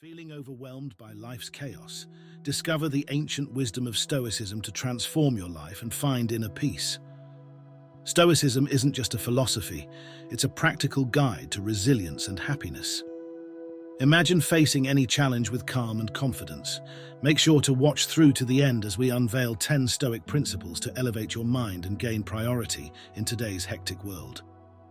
Feeling overwhelmed by life's chaos? Discover the ancient wisdom of Stoicism to transform your life and find inner peace. Stoicism isn't just a philosophy, it's a practical guide to resilience and happiness. Imagine facing any challenge with calm and confidence. Make sure to watch through to the end as we unveil 10 Stoic principles to elevate your mind and gain priority in today's hectic world.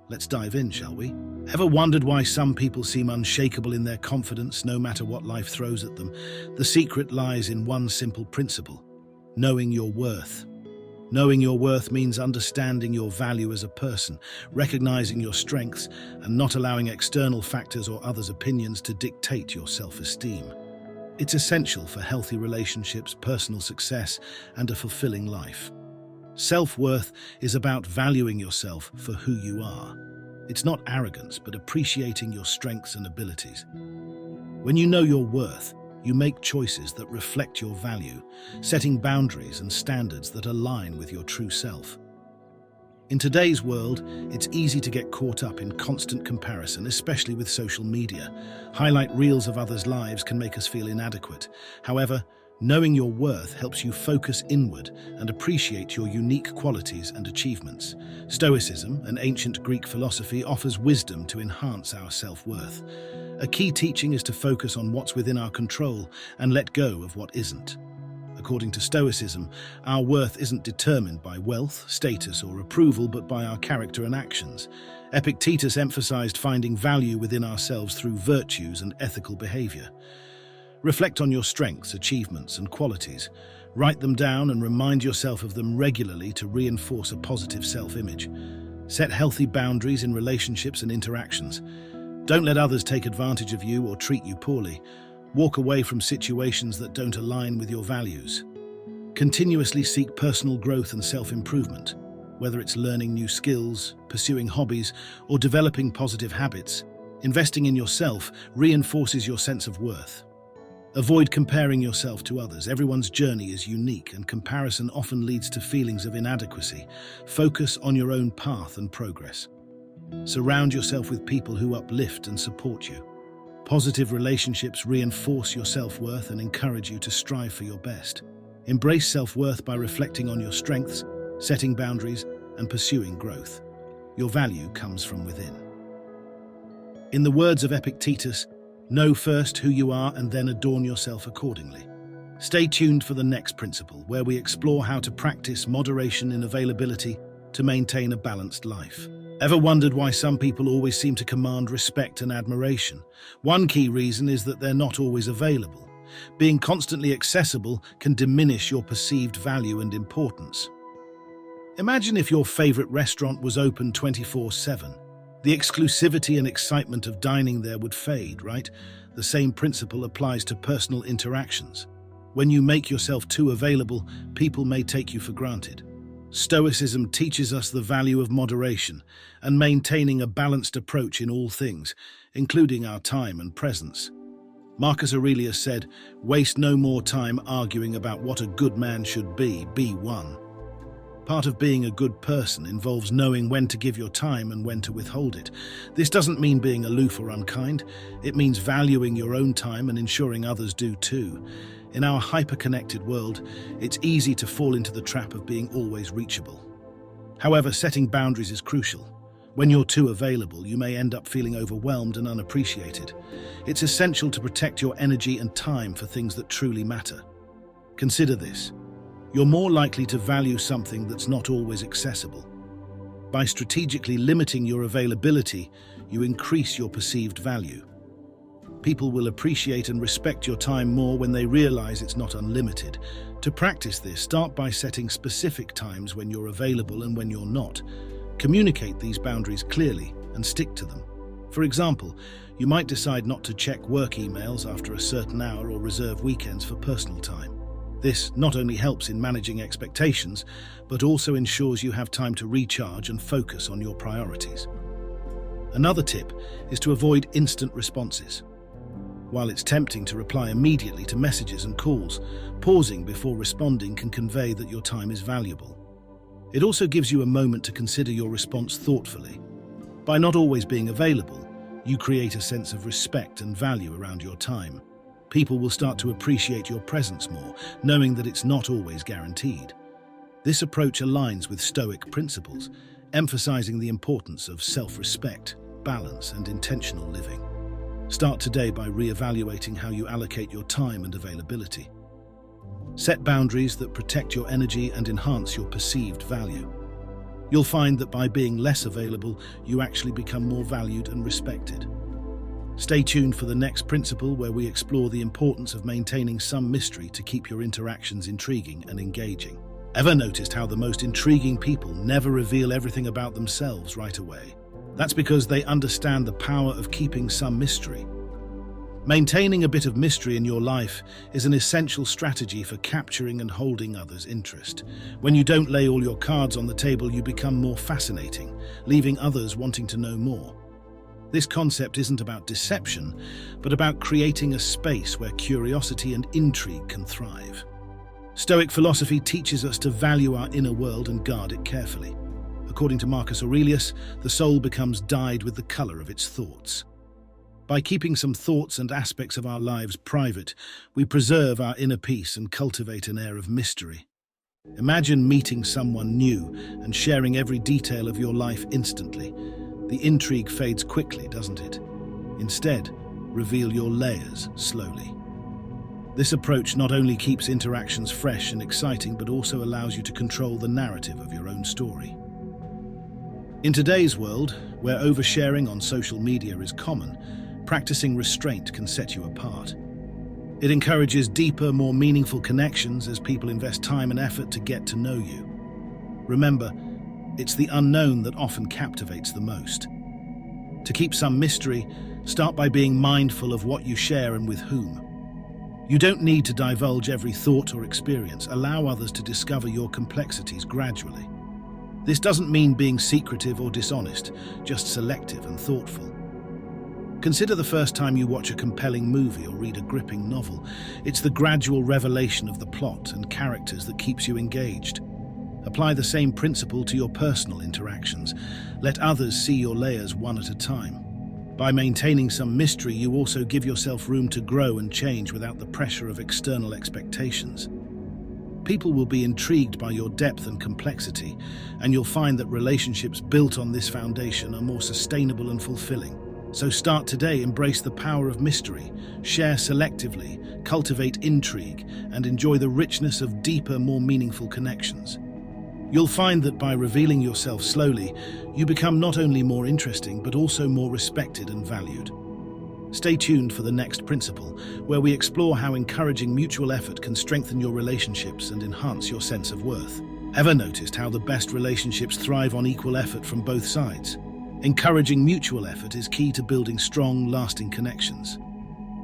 Let's dive in, shall we? Ever wondered why some people seem unshakable in their confidence no matter what life throws at them? The secret lies in one simple principle: knowing your worth. Knowing your worth means understanding your value as a person, recognizing your strengths, and not allowing external factors or others' opinions to dictate your self-esteem. It's essential for healthy relationships, personal success, and a fulfilling life. Self-worth is about valuing yourself for who you are. It's not arrogance, but appreciating your strengths and abilities. When you know your worth, you make choices that reflect your value, setting boundaries and standards that align with your true self. In today's world, it's easy to get caught up in constant comparison, especially with social media. Highlight reels of others' lives can make us feel inadequate. However, knowing your worth helps you focus inward and appreciate your unique qualities and achievements. Stoicism, an ancient Greek philosophy, offers wisdom to enhance our self-worth. A key teaching is to focus on what's within our control and let go of what isn't. According to Stoicism, our worth isn't determined by wealth, status, or approval, but by our character and actions. Epictetus emphasized finding value within ourselves through virtues and ethical behavior. Reflect on your strengths, achievements, and qualities. Write them down and remind yourself of them regularly to reinforce a positive self-image. Set healthy boundaries in relationships and interactions. Don't let others take advantage of you or treat you poorly. Walk away from situations that don't align with your values. Continuously seek personal growth and self-improvement. Whether it's learning new skills, pursuing hobbies, or developing positive habits, investing in yourself reinforces your sense of worth. Avoid comparing yourself to others. Everyone's journey is unique, and comparison often leads to feelings of inadequacy. Focus on your own path and progress. Surround yourself with people who uplift and support you. Positive relationships reinforce your self-worth and encourage you to strive for your best. Embrace self-worth by reflecting on your strengths, setting boundaries, and pursuing growth. Your value comes from within. In the words of Epictetus, know first who you are and then adorn yourself accordingly. Stay tuned for the next principle, where we explore how to practice moderation in availability to maintain a balanced life. Ever wondered why some people always seem to command respect and admiration? One key reason is that they're not always available. Being constantly accessible can diminish your perceived value and importance. Imagine if your favorite restaurant was open 24/7. The exclusivity and excitement of dining there would fade, right? The same principle applies to personal interactions. When you make yourself too available, people may take you for granted. Stoicism teaches us the value of moderation and maintaining a balanced approach in all things, including our time and presence. Marcus Aurelius said, "Waste no more time arguing about what a good man should be one." Part of being a good person involves knowing when to give your time and when to withhold it. This doesn't mean being aloof or unkind. It means valuing your own time and ensuring others do too. In our hyper-connected world, it's easy to fall into the trap of being always reachable. However, setting boundaries is crucial. When you're too available, you may end up feeling overwhelmed and unappreciated. It's essential to protect your energy and time for things that truly matter. Consider this. You're more likely to value something that's not always accessible. By strategically limiting your availability, you increase your perceived value. People will appreciate and respect your time more when they realize it's not unlimited. To practice this, start by setting specific times when you're available and when you're not. Communicate these boundaries clearly and stick to them. For example, you might decide not to check work emails after a certain hour or reserve weekends for personal time. This not only helps in managing expectations, but also ensures you have time to recharge and focus on your priorities. Another tip is to avoid instant responses. While it's tempting to reply immediately to messages and calls, pausing before responding can convey that your time is valuable. It also gives you a moment to consider your response thoughtfully. By not always being available, you create a sense of respect and value around your time. People will start to appreciate your presence more, knowing that it's not always guaranteed. This approach aligns with Stoic principles, emphasizing the importance of self-respect, balance, and intentional living. Start today by re-evaluating how you allocate your time and availability. Set boundaries that protect your energy and enhance your perceived value. You'll find that by being less available, you actually become more valued and respected. Stay tuned for the next principle, where we explore the importance of maintaining some mystery to keep your interactions intriguing and engaging. Ever noticed how the most intriguing people never reveal everything about themselves right away? That's because they understand the power of keeping some mystery. Maintaining a bit of mystery in your life is an essential strategy for capturing and holding others' interest. When you don't lay all your cards on the table, you become more fascinating, leaving others wanting to know more. This concept isn't about deception, but about creating a space where curiosity and intrigue can thrive. Stoic philosophy teaches us to value our inner world and guard it carefully. According to Marcus Aurelius, the soul becomes dyed with the color of its thoughts. By keeping some thoughts and aspects of our lives private, we preserve our inner peace and cultivate an air of mystery. Imagine meeting someone new and sharing every detail of your life instantly. The intrigue fades quickly, doesn't it? Instead, reveal your layers slowly. This approach not only keeps interactions fresh and exciting, but also allows you to control the narrative of your own story. In today's world, where oversharing on social media is common, practicing restraint can set you apart. It encourages deeper, more meaningful connections as people invest time and effort to get to know you. Remember, it's the unknown that often captivates the most. To keep some mystery, start by being mindful of what you share and with whom. You don't need to divulge every thought or experience. Allow others to discover your complexities gradually. This doesn't mean being secretive or dishonest, just selective and thoughtful. Consider the first time you watch a compelling movie or read a gripping novel. It's the gradual revelation of the plot and characters that keeps you engaged. Apply the same principle to your personal interactions. Let others see your layers one at a time. By maintaining some mystery, you also give yourself room to grow and change without the pressure of external expectations. People will be intrigued by your depth and complexity, and you'll find that relationships built on this foundation are more sustainable and fulfilling. So start today, embrace the power of mystery, share selectively, cultivate intrigue, and enjoy the richness of deeper, more meaningful connections. You'll find that by revealing yourself slowly, you become not only more interesting, but also more respected and valued. Stay tuned for the next principle, where we explore how encouraging mutual effort can strengthen your relationships and enhance your sense of worth. Ever noticed how the best relationships thrive on equal effort from both sides? Encouraging mutual effort is key to building strong, lasting connections.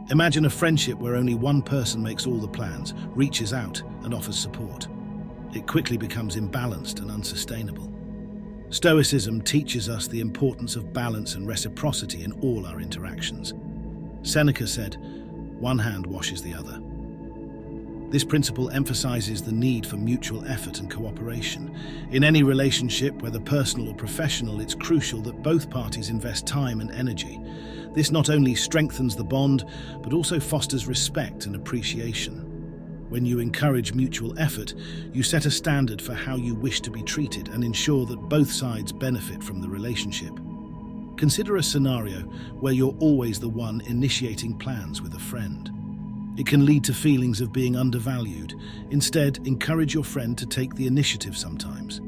Imagine a friendship where only one person makes all the plans, reaches out, and offers support. It quickly becomes imbalanced and unsustainable. Stoicism teaches us the importance of balance and reciprocity in all our interactions. Seneca said, "One hand washes the other." This principle emphasizes the need for mutual effort and cooperation. In any relationship, whether personal or professional, it's crucial that both parties invest time and energy. This not only strengthens the bond, but also fosters respect and appreciation. When you encourage mutual effort, you set a standard for how you wish to be treated and ensure that both sides benefit from the relationship. Consider a scenario where you're always the one initiating plans with a friend. It can lead to feelings of being undervalued. Instead, encourage your friend to take the initiative sometimes.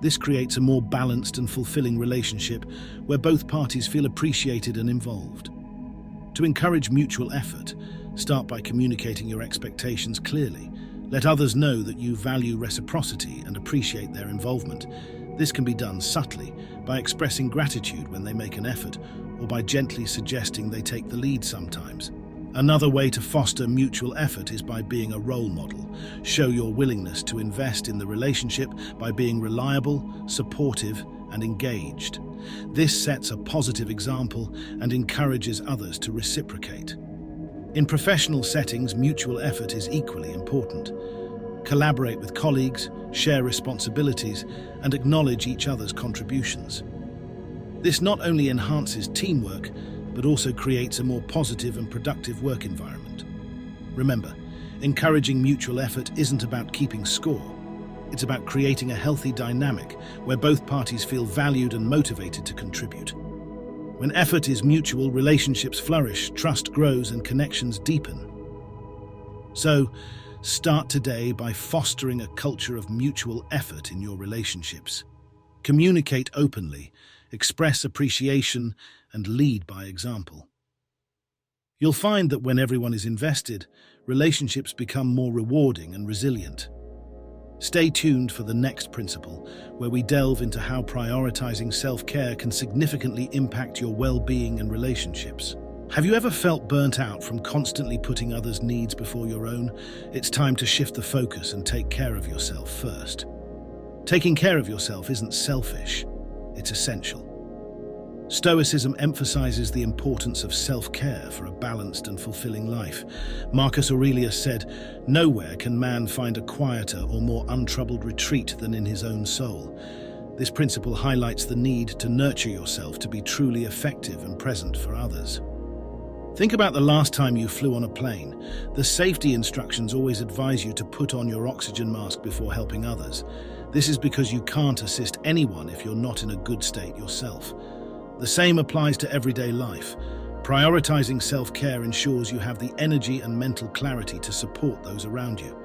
This creates a more balanced and fulfilling relationship where both parties feel appreciated and involved. To encourage mutual effort, start by communicating your expectations clearly. Let others know that you value reciprocity and appreciate their involvement. This can be done subtly, by expressing gratitude when they make an effort, or by gently suggesting they take the lead sometimes. Another way to foster mutual effort is by being a role model. Show your willingness to invest in the relationship by being reliable, supportive, and engaged. This sets a positive example and encourages others to reciprocate. In professional settings, mutual effort is equally important. Collaborate with colleagues, share responsibilities, and acknowledge each other's contributions. This not only enhances teamwork, but also creates a more positive and productive work environment. Remember, encouraging mutual effort isn't about keeping score. It's about creating a healthy dynamic where both parties feel valued and motivated to contribute. When effort is mutual, relationships flourish, trust grows, and connections deepen. So, start today by fostering a culture of mutual effort in your relationships. Communicate openly, express appreciation, and lead by example. You'll find that when everyone is invested, relationships become more rewarding and resilient. Stay tuned for the next principle, where we delve into how prioritizing self-care can significantly impact your well-being and relationships. Have you ever felt burnt out from constantly putting others' needs before your own? It's time to shift the focus and take care of yourself first. Taking care of yourself isn't selfish, it's essential. Stoicism emphasizes the importance of self-care for a balanced and fulfilling life. Marcus Aurelius said, "Nowhere can man find a quieter or more untroubled retreat than in his own soul." This principle highlights the need to nurture yourself to be truly effective and present for others. Think about the last time you flew on a plane. The safety instructions always advise you to put on your oxygen mask before helping others. This is because you can't assist anyone if you're not in a good state yourself. The same applies to everyday life. Prioritizing self-care ensures you have the energy and mental clarity to support those around you.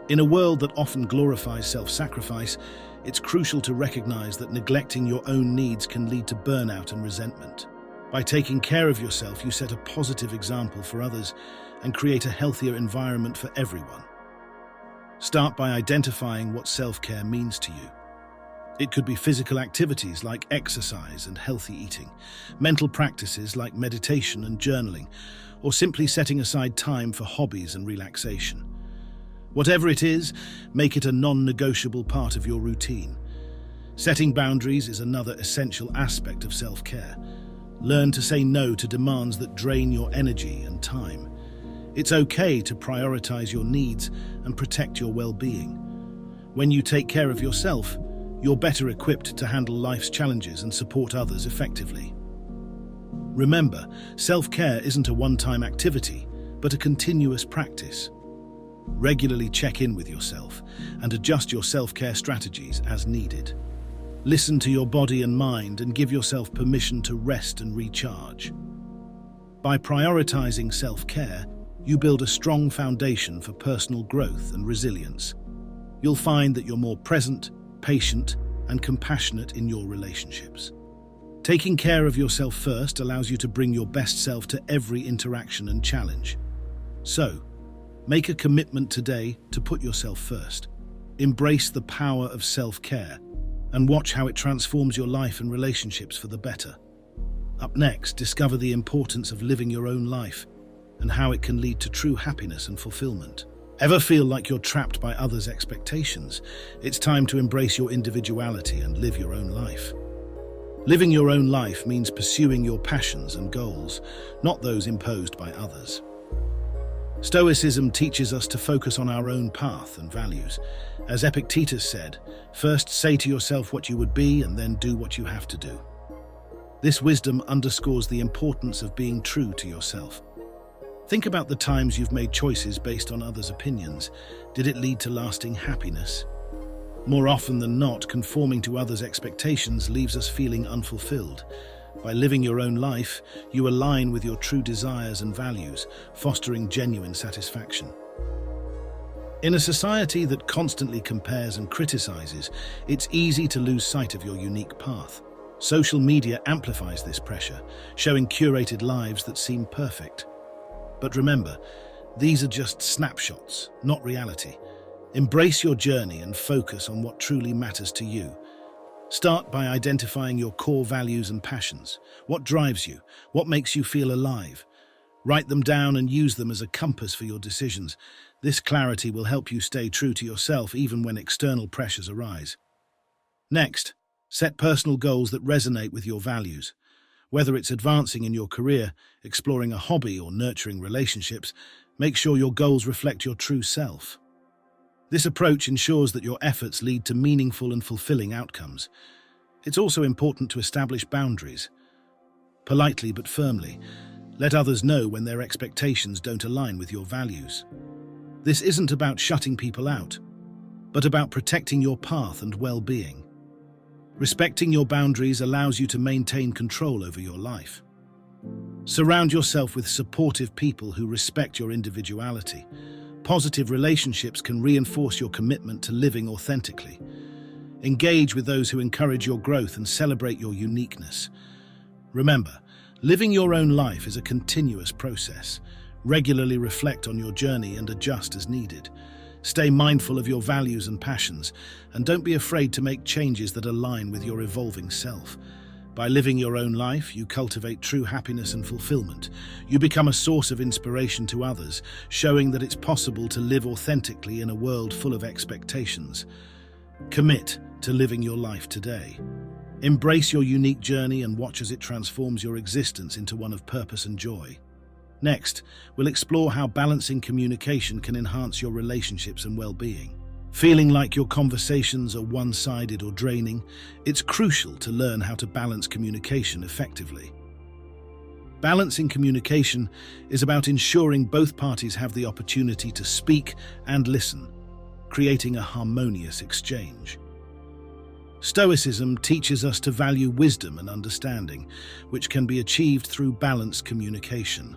In a world that often glorifies self-sacrifice, it's crucial to recognize that neglecting your own needs can lead to burnout and resentment. By taking care of yourself, you set a positive example for others and create a healthier environment for everyone. Start by identifying what self-care means to you. It could be physical activities like exercise and healthy eating, mental practices like meditation and journaling, or simply setting aside time for hobbies and relaxation. Whatever it is, make it a non-negotiable part of your routine. Setting boundaries is another essential aspect of self-care. Learn to say no to demands that drain your energy and time. It's okay to prioritize your needs and protect your well-being. When you take care of yourself, you're better equipped to handle life's challenges and support others effectively. Remember, self-care isn't a one-time activity, but a continuous practice. Regularly check in with yourself and adjust your self-care strategies as needed. Listen to your body and mind and give yourself permission to rest and recharge. By prioritizing self-care, you build a strong foundation for personal growth and resilience. You'll find that you're more present, patient, and compassionate in your relationships. Taking care of yourself first allows you to bring your best self to every interaction and challenge. So, make a commitment today to put yourself first. Embrace the power of self-care and watch how it transforms your life and relationships for the better. Up next, discover the importance of living your own life and how it can lead to true happiness and fulfillment. Ever feel like you're trapped by others' expectations? It's time to embrace your individuality and live your own life. Living your own life means pursuing your passions and goals, not those imposed by others. Stoicism teaches us to focus on our own path and values. As Epictetus said, first say to yourself what you would be and then do what you have to do. This wisdom underscores the importance of being true to yourself. Think about the times you've made choices based on others' opinions. Did it lead to lasting happiness? More often than not, conforming to others' expectations leaves us feeling unfulfilled. By living your own life, you align with your true desires and values, fostering genuine satisfaction. In a society that constantly compares and criticizes, it's easy to lose sight of your unique path. Social media amplifies this pressure, showing curated lives that seem perfect. But remember, these are just snapshots, not reality. Embrace your journey and focus on what truly matters to you. Start by identifying your core values and passions. What drives you? What makes you feel alive? Write them down and use them as a compass for your decisions. This clarity will help you stay true to yourself even when external pressures arise. Next, set personal goals that resonate with your values. Whether it's advancing in your career, exploring a hobby, or nurturing relationships, make sure your goals reflect your true self. This approach ensures that your efforts lead to meaningful and fulfilling outcomes. It's also important to establish boundaries. Politely but firmly, Let others know when their expectations don't align with your values. This isn't about shutting people out, but about protecting your path and well-being. Respecting your boundaries allows you to maintain control over your life. Surround yourself with supportive people who respect your individuality. Positive relationships can reinforce your commitment to living authentically. Engage with those who encourage your growth and celebrate your uniqueness. Remember, living your own life is a continuous process. Regularly reflect on your journey and adjust as needed. Stay mindful of your values and passions, and don't be afraid to make changes that align with your evolving self. By living your own life, you cultivate true happiness and fulfillment. You become a source of inspiration to others, showing that it's possible to live authentically in a world full of expectations. Commit to living your life today. Embrace your unique journey and watch as it transforms your existence into one of purpose and joy. Next, we'll explore how balancing communication can enhance your relationships and well-being. Feeling like your conversations are one-sided or draining, it's crucial to learn how to balance communication effectively. Balancing communication is about ensuring both parties have the opportunity to speak and listen, creating a harmonious exchange. Stoicism teaches us to value wisdom and understanding, which can be achieved through balanced communication.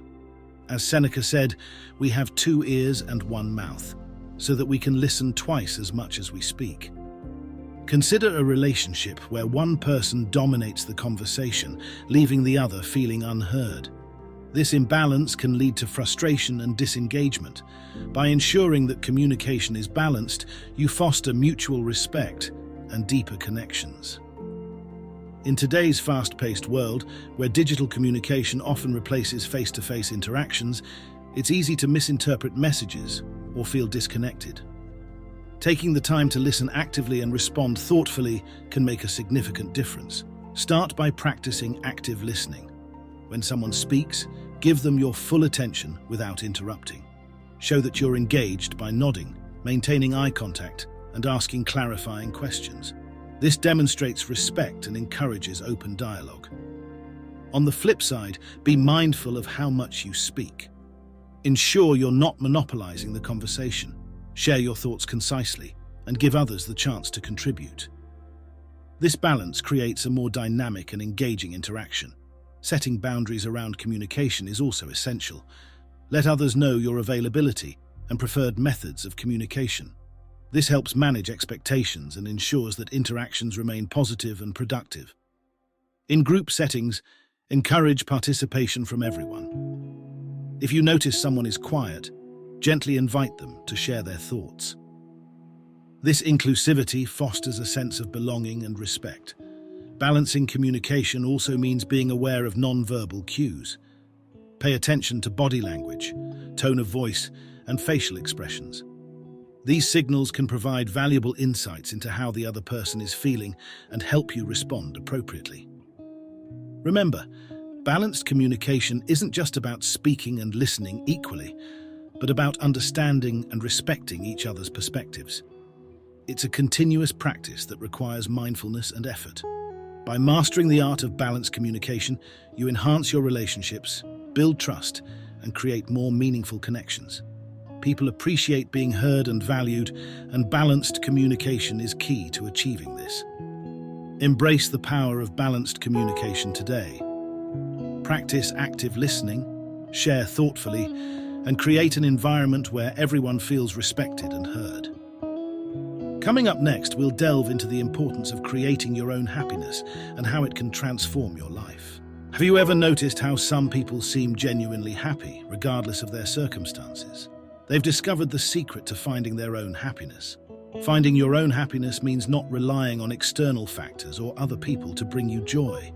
As Seneca said, we have 2 ears and 1 mouth, so that we can listen twice as much as we speak. Consider a relationship where one person dominates the conversation, leaving the other feeling unheard. This imbalance can lead to frustration and disengagement. By ensuring that communication is balanced, you foster mutual respect and deeper connections. In today's fast-paced world, where digital communication often replaces face-to-face interactions, it's easy to misinterpret messages or feel disconnected. Taking the time to listen actively and respond thoughtfully can make a significant difference. Start by practicing active listening. When someone speaks, give them your full attention without interrupting. Show that you're engaged by nodding, maintaining eye contact, and asking clarifying questions. This demonstrates respect and encourages open dialogue. On the flip side, be mindful of how much you speak. Ensure you're not monopolizing the conversation. Share your thoughts concisely and give others the chance to contribute. This balance creates a more dynamic and engaging interaction. Setting boundaries around communication is also essential. Let others know your availability and preferred methods of communication. This helps manage expectations and ensures that interactions remain positive and productive. In group settings, encourage participation from everyone. If you notice someone is quiet, gently invite them to share their thoughts. This inclusivity fosters a sense of belonging and respect. Balancing communication also means being aware of non-verbal cues. Pay attention to body language, tone of voice, and facial expressions. These signals can provide valuable insights into how the other person is feeling and help you respond appropriately. Remember, balanced communication isn't just about speaking and listening equally, but about understanding and respecting each other's perspectives. It's a continuous practice that requires mindfulness and effort. By mastering the art of balanced communication, you enhance your relationships, build trust, and create more meaningful connections. People appreciate being heard and valued, and balanced communication is key to achieving this. Embrace the power of balanced communication today. Practice active listening, share thoughtfully, and create an environment where everyone feels respected and heard. Coming up next, we'll delve into the importance of creating your own happiness and how it can transform your life. Have you ever noticed how some people seem genuinely happy, regardless of their circumstances? They've discovered the secret to finding their own happiness. Finding your own happiness means not relying on external factors or other people to bring you joy.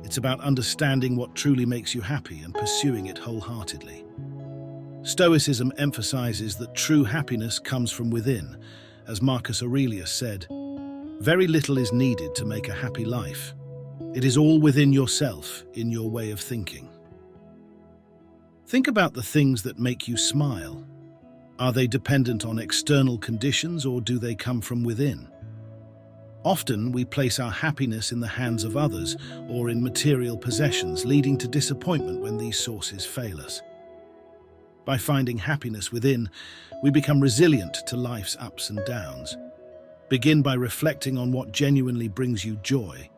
It's about understanding what truly makes you happy and pursuing it wholeheartedly. Stoicism emphasizes that true happiness comes from within. As Marcus Aurelius said, "Very little is needed to make a happy life. It is all within yourself, in your way of thinking." Think about the things that make you smile. Are they dependent on external conditions, or do they come from within? Often, we place our happiness in the hands of others or in material possessions, leading to disappointment when these sources fail us. By finding happiness within, we become resilient to life's ups and downs. Begin by reflecting on what genuinely brings you joy.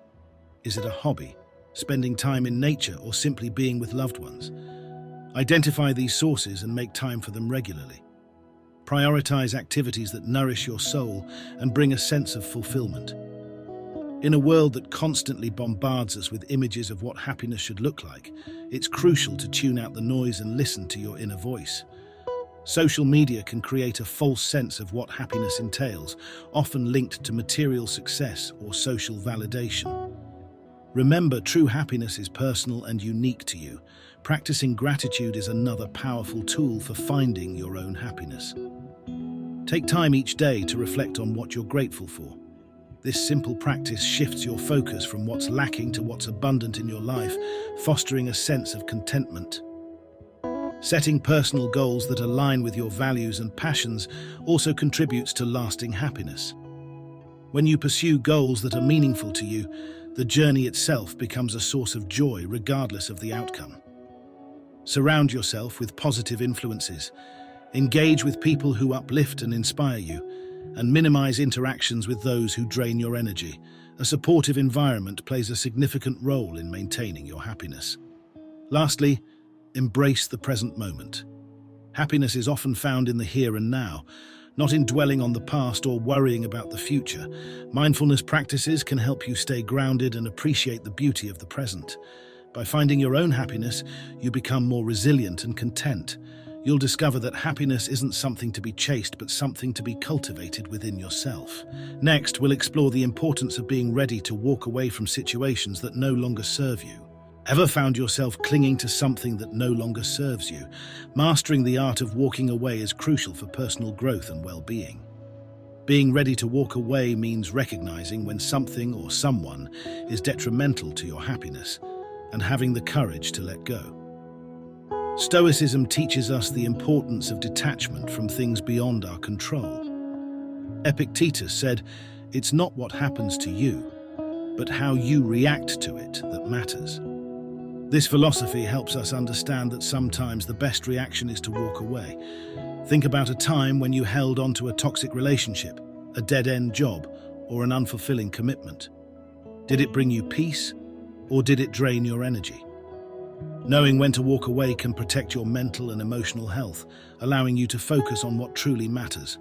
Is it a hobby, spending time in nature, or simply being with loved ones? Identify these sources and make time for them regularly. Prioritize activities that nourish your soul and bring a sense of fulfillment. In a world that constantly bombards us with images of what happiness should look like, it's crucial to tune out the noise and listen to your inner voice. Social media can create a false sense of what happiness entails, often linked to material success or social validation. Remember, true happiness is personal and unique to you. Practicing gratitude is another powerful tool for finding your own happiness. Take time each day to reflect on what you're grateful for. This simple practice shifts your focus from what's lacking to what's abundant in your life, fostering a sense of contentment. Setting personal goals that align with your values and passions also contributes to lasting happiness. When you pursue goals that are meaningful to you, the journey itself becomes a source of joy regardless of the outcome. Surround yourself with positive influences. Engage with people who uplift and inspire you, and minimize interactions with those who drain your energy. A supportive environment plays a significant role in maintaining your happiness. Lastly, embrace the present moment. Happiness is often found in the here and now, not in dwelling on the past or worrying about the future. Mindfulness practices can help you stay grounded and appreciate the beauty of the present. By finding your own happiness, you become more resilient and content. You'll discover that happiness isn't something to be chased, but something to be cultivated within yourself. Next, we'll explore the importance of being ready to walk away from situations that no longer serve you. Ever found yourself clinging to something that no longer serves you? Mastering the art of walking away is crucial for personal growth and well-being. Being ready to walk away means recognizing when something or someone is detrimental to your happiness and having the courage to let go. Stoicism teaches us the importance of detachment from things beyond our control. Epictetus said, "It's not what happens to you, but how you react to it that matters." This philosophy helps us understand that sometimes the best reaction is to walk away. Think about a time when you held on to a toxic relationship, a dead-end job, or an unfulfilling commitment. Did it bring you peace, or did it drain your energy? Knowing when to walk away can protect your mental and emotional health, allowing you to focus on what truly matters.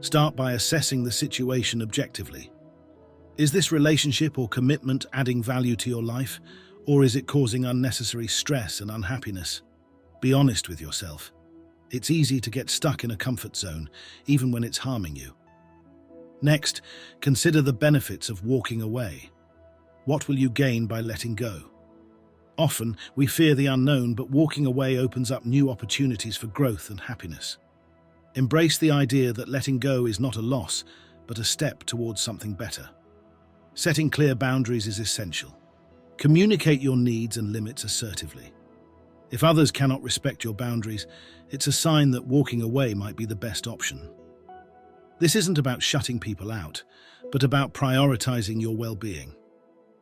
Start by assessing the situation objectively. Is this relationship or commitment adding value to your life, or is it causing unnecessary stress and unhappiness? Be honest with yourself. It's easy to get stuck in a comfort zone, even when it's harming you. Next, consider the benefits of walking away. What will you gain by letting go? Often, we fear the unknown, but walking away opens up new opportunities for growth and happiness. Embrace the idea that letting go is not a loss, but a step towards something better. Setting clear boundaries is essential. Communicate your needs and limits assertively. If others cannot respect your boundaries, it's a sign that walking away might be the best option. This isn't about shutting people out, but about prioritizing your well-being.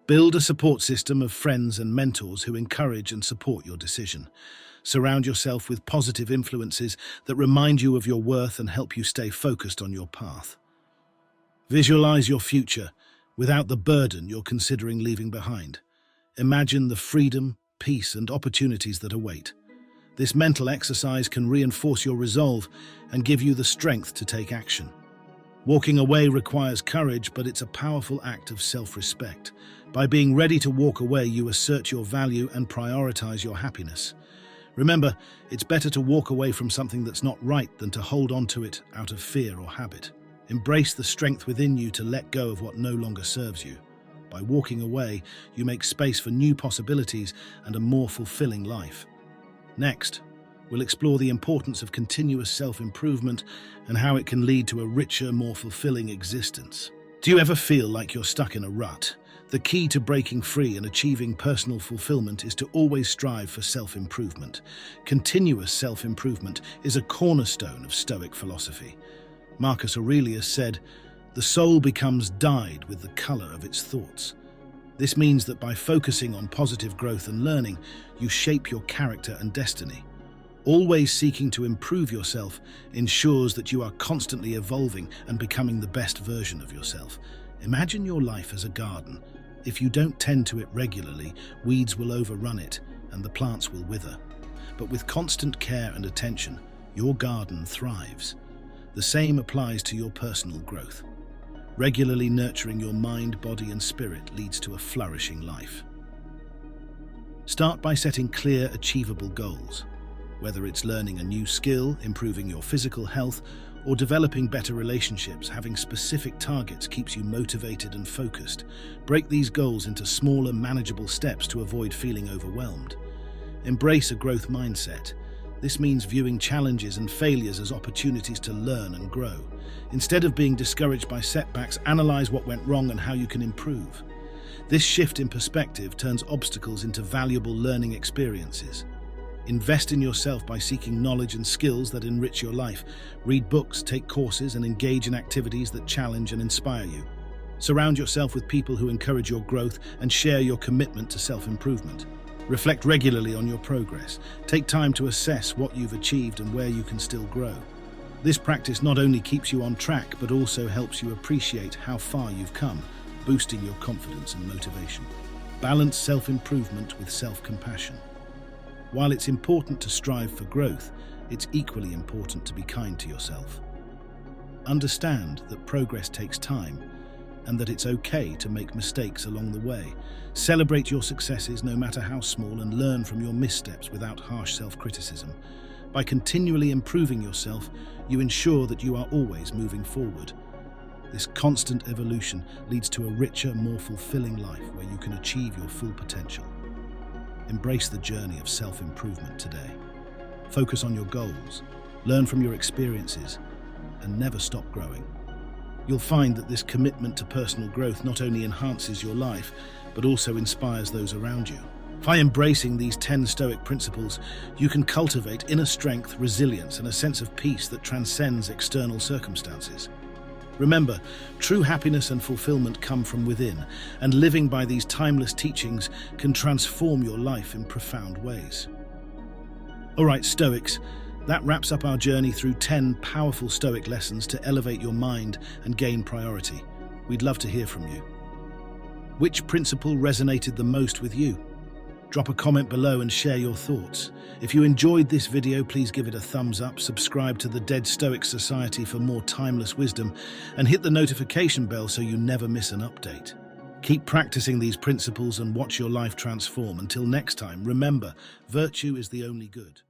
Build a support system of friends and mentors who encourage and support your decision. Surround yourself with positive influences that remind you of your worth and help you stay focused on your path. Visualize your future without the burden you're considering leaving behind. Imagine the freedom, peace, and opportunities that await. This mental exercise can reinforce your resolve and give you the strength to take action. Walking away requires courage, but it's a powerful act of self-respect. By being ready to walk away, you assert your value and prioritize your happiness. Remember, it's better to walk away from something that's not right than to hold on to it out of fear or habit. Embrace the strength within you to let go of what no longer serves you. By walking away, you make space for new possibilities and a more fulfilling life. Next, we'll explore the importance of continuous self-improvement and how it can lead to a richer, more fulfilling existence. Do you ever feel like you're stuck in a rut? The key to breaking free and achieving personal fulfillment is to always strive for self-improvement. Continuous self-improvement is a cornerstone of Stoic philosophy. Marcus Aurelius said, The soul becomes dyed with the color of its thoughts. This means that by focusing on positive growth and learning, you shape your character and destiny. Always seeking to improve yourself ensures that you are constantly evolving and becoming the best version of yourself. Imagine your life as a garden. If you don't tend to it regularly, weeds will overrun it and the plants will wither. But with constant care and attention, your garden thrives. The same applies to your personal growth. Regularly nurturing your mind, body, and spirit leads to a flourishing life. Start by setting clear, achievable goals. Whether it's learning a new skill, improving your physical health, or developing better relationships, having specific targets keeps you motivated and focused. Break these goals into smaller, manageable steps to avoid feeling overwhelmed. Embrace a growth mindset. This means viewing challenges and failures as opportunities to learn and grow. Instead of being discouraged by setbacks, analyze what went wrong and how you can improve. This shift in perspective turns obstacles into valuable learning experiences. Invest in yourself by seeking knowledge and skills that enrich your life. Read books, take courses, and engage in activities that challenge and inspire you. Surround yourself with people who encourage your growth and share your commitment to self-improvement. Reflect regularly on your progress. Take time to assess what you've achieved and where you can still grow. This practice not only keeps you on track, but also helps you appreciate how far you've come, boosting your confidence and motivation. Balance self-improvement with self-compassion. While it's important to strive for growth, it's equally important to be kind to yourself. Understand that progress takes time and that it's okay to make mistakes along the way. Celebrate your successes no matter how small and learn from your missteps without harsh self-criticism. By continually improving yourself, you ensure that you are always moving forward. This constant evolution leads to a richer, more fulfilling life where you can achieve your full potential. Embrace the journey of self-improvement today. Focus on your goals, learn from your experiences, and never stop growing. You'll find that this commitment to personal growth not only enhances your life, but also inspires those around you. By embracing these 10 Stoic principles, you can cultivate inner strength, resilience, and a sense of peace that transcends external circumstances. Remember, true happiness and fulfillment come from within, and living by these timeless teachings can transform your life in profound ways. All right, Stoics, that wraps up our journey through 10 powerful Stoic lessons to elevate your mind and gain priority. We'd love to hear from you. Which principle resonated the most with you? Drop a comment below and share your thoughts. If you enjoyed this video, please give it a thumbs up, subscribe to the Dead Stoic Society for more timeless wisdom, and hit the notification bell so you never miss an update. Keep practicing these principles and watch your life transform. Until next time, remember, virtue is the only good.